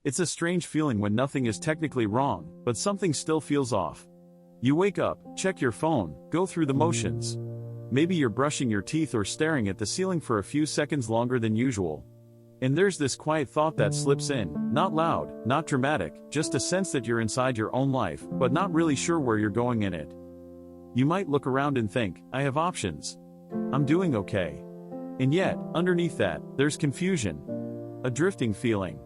It's a strange feeling when nothing is technically wrong, but something still feels off. You wake up, check your phone, go through the motions. Maybe you're brushing your teeth or staring at the ceiling for a few seconds longer than usual. And there's this quiet thought that slips in, not loud, not dramatic, just a sense that you're inside your own life, but not really sure where you're going in it. You might look around and think, I have options. I'm doing okay. And yet, underneath that, there's confusion. A drifting feeling.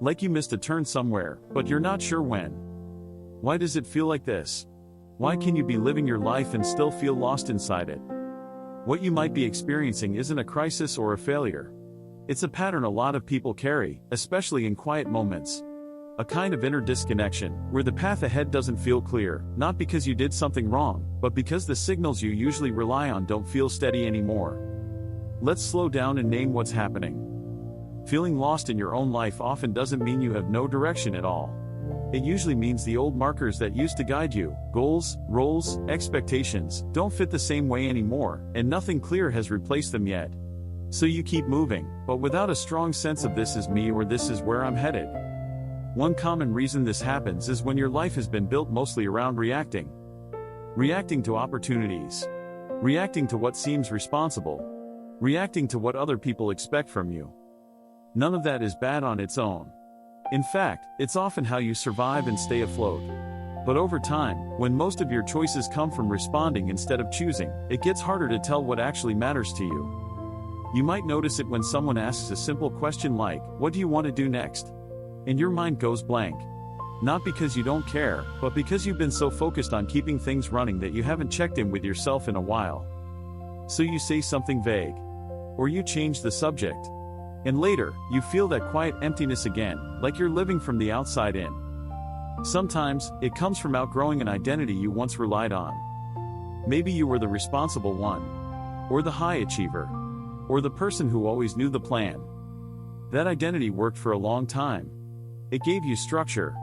Like you missed a turn somewhere, but you're not sure when. Why does it feel like this? Why can you be living your life and still feel lost inside it? What you might be experiencing isn't a crisis or a failure. It's a pattern a lot of people carry, especially in quiet moments. A kind of inner disconnection, where the path ahead doesn't feel clear, not because you did something wrong, but because the signals you usually rely on don't feel steady anymore. Let's slow down and name what's happening. Feeling lost in your own life often doesn't mean you have no direction at all. It usually means the old markers that used to guide you, goals, roles, expectations, don't fit the same way anymore, and nothing clear has replaced them yet. So you keep moving, but without a strong sense of this is me or this is where I'm headed. One common reason this happens is when your life has been built mostly around reacting. Reacting to opportunities. Reacting to what seems responsible. Reacting to what other people expect from you. None of that is bad on its own. In fact, it's often how you survive and stay afloat. But over time, when most of your choices come from responding instead of choosing, it gets harder to tell what actually matters to you. You might notice it when someone asks a simple question like, "What do you want to do next?" And your mind goes blank. Not because you don't care, but because you've been so focused on keeping things running that you haven't checked in with yourself in a while. So you say something vague. Or you change the subject. And later, you feel that quiet emptiness again, like you're living from the outside in. Sometimes, it comes from outgrowing an identity you once relied on. Maybe you were the responsible one. Or the high achiever. Or the person who always knew the plan. That identity worked for a long time. It gave you structure.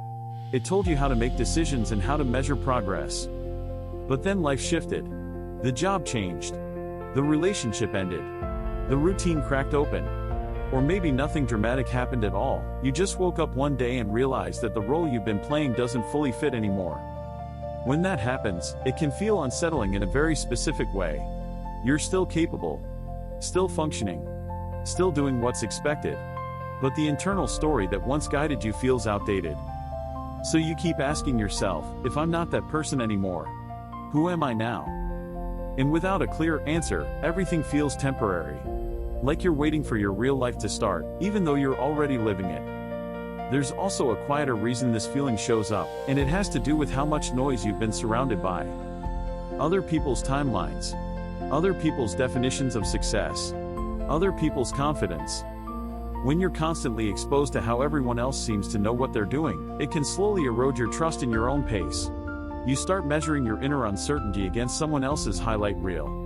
It told you how to make decisions and how to measure progress. But then life shifted. The job changed. The relationship ended. The routine cracked open. Or maybe nothing dramatic happened at all, you just woke up one day and realized that the role you've been playing doesn't fully fit anymore. When that happens, it can feel unsettling in a very specific way. You're still capable. Still functioning. Still doing what's expected. But the internal story that once guided you feels outdated. So you keep asking yourself, if I'm not that person anymore, who am I now? And without a clear answer, everything feels temporary. Like you're waiting for your real life to start, even though you're already living it. There's also a quieter reason this feeling shows up, and it has to do with how much noise you've been surrounded by. Other people's timelines. Other people's definitions of success. Other people's confidence. When you're constantly exposed to how everyone else seems to know what they're doing, it can slowly erode your trust in your own pace. You start measuring your inner uncertainty against someone else's highlight reel.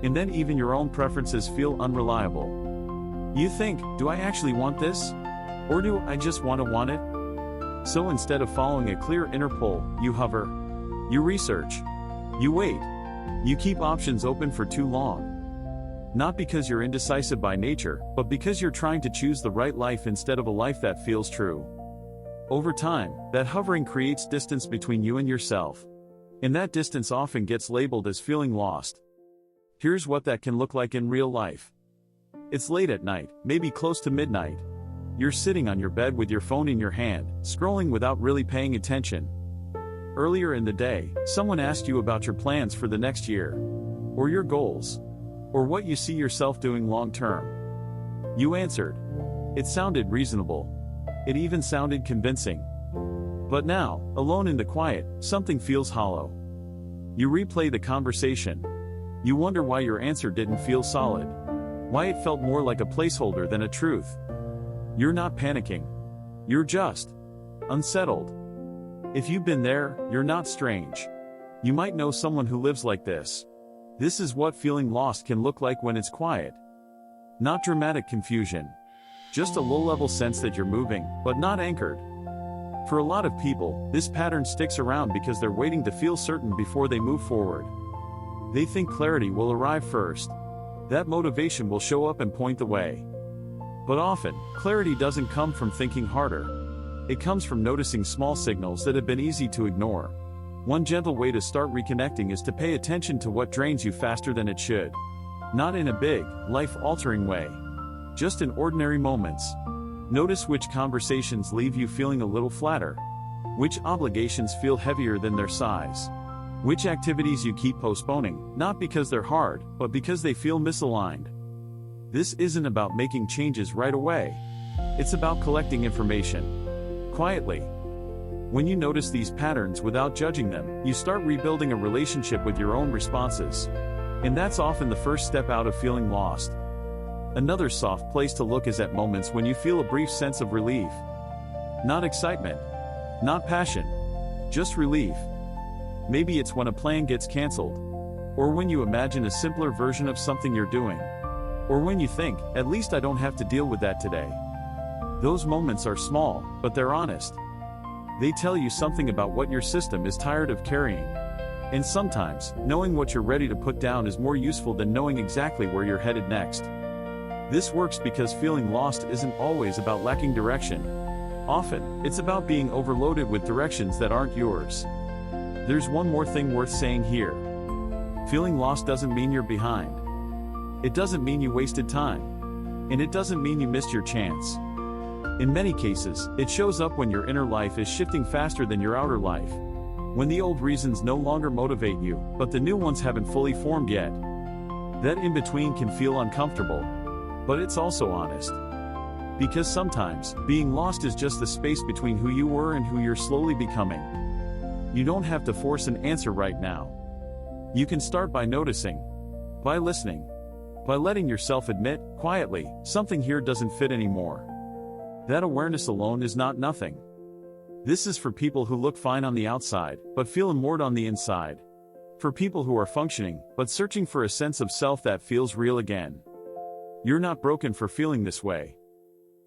And then even your own preferences feel unreliable. You think, do I actually want this? Or do I just want it? So instead of following a clear inner pull, you hover. You research. You wait. You keep options open for too long. Not because you're indecisive by nature, but because you're trying to choose the right life instead of a life that feels true. Over time, that hovering creates distance between you and yourself. And that distance often gets labeled as feeling lost. Here's what that can look like in real life. It's late at night, maybe close to midnight. You're sitting on your bed with your phone in your hand, scrolling without really paying attention. Earlier in the day, someone asked you about your plans for the next year. Or your goals. Or what you see yourself doing long term. You answered. It sounded reasonable. It even sounded convincing. But now, alone in the quiet, something feels hollow. You replay the conversation. You wonder why your answer didn't feel solid. Why it felt more like a placeholder than a truth. You're not panicking. You're just unsettled. If you've been there, you're not strange. You might know someone who lives like this. This is what feeling lost can look like when it's quiet. Not dramatic confusion. Just a low-level sense that you're moving, but not anchored. For a lot of people, this pattern sticks around because they're waiting to feel certain before they move forward. They think clarity will arrive first. That motivation will show up and point the way. But often, clarity doesn't come from thinking harder. It comes from noticing small signals that have been easy to ignore. One gentle way to start reconnecting is to pay attention to what drains you faster than it should. Not in a big, life-altering way. Just in ordinary moments. Notice which conversations leave you feeling a little flatter. Which obligations feel heavier than their size. Which activities you keep postponing, not because they're hard, but because they feel misaligned. This isn't about making changes right away. It's about collecting information. Quietly. When you notice these patterns without judging them, you start rebuilding a relationship with your own responses. And that's often the first step out of feeling lost. Another soft place to look is at moments when you feel a brief sense of relief. Not excitement. Not passion. Just relief. Maybe it's when a plan gets canceled. Or when you imagine a simpler version of something you're doing. Or when you think, at least I don't have to deal with that today. Those moments are small, but they're honest. They tell you something about what your system is tired of carrying. And sometimes, knowing what you're ready to put down is more useful than knowing exactly where you're headed next. This works because feeling lost isn't always about lacking direction. Often, it's about being overloaded with directions that aren't yours. There's one more thing worth saying here. Feeling lost doesn't mean you're behind. It doesn't mean you wasted time. And it doesn't mean you missed your chance. In many cases, it shows up when your inner life is shifting faster than your outer life. When the old reasons no longer motivate you, but the new ones haven't fully formed yet. That in-between can feel uncomfortable. But it's also honest. Because sometimes, being lost is just the space between who you were and who you're slowly becoming. You don't have to force an answer right now. You can start by noticing, by listening, by letting yourself admit, quietly, something here doesn't fit anymore. That awareness alone is not nothing. This is for people who look fine on the outside, but feel unmoored on the inside. For people who are functioning, but searching for a sense of self that feels real again. You're not broken for feeling this way.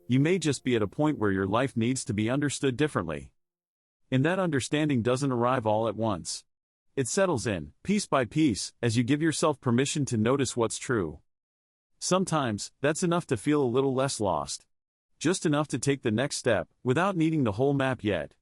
You may just be at a point where your life needs to be understood differently. And that understanding doesn't arrive all at once. It settles in, piece by piece, as you give yourself permission to notice what's true. Sometimes, that's enough to feel a little less lost. Just enough to take the next step, without needing the whole map yet.